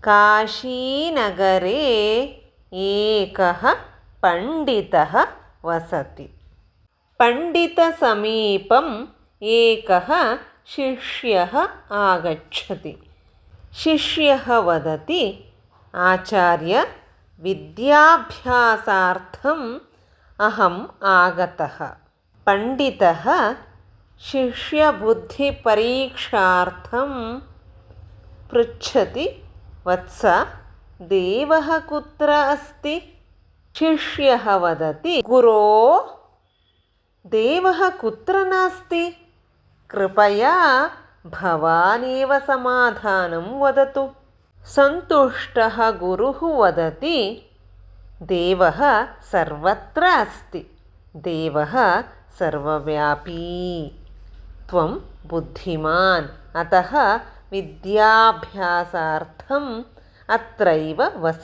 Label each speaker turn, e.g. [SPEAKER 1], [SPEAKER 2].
[SPEAKER 1] काशीनगरे एकः पण्डितः वसति। पण्डितसमीपम् एकः शिष्यः आगच्छति। शिष्यः वदति, आचार्य, विद्याभ्यासार्थम् अहम् आगतः। पण्डितः शिष्यबुद्धिपरीक्षार्थं पृच्छति, वत्स, देवः कुत्र अस्ति? शिष्यः वदति, गुरो, देवः कुत्र नास्ति? कृपया भवानेव समाधानं वदतु। सन्तुष्टः गुरुः वदति, देवः सर्वत्र अस्ति। देवः सर्वव्यापी। त्वं बुद्धिमान्, अतः विद्याभ्यासार्थम् अत्रैव वस।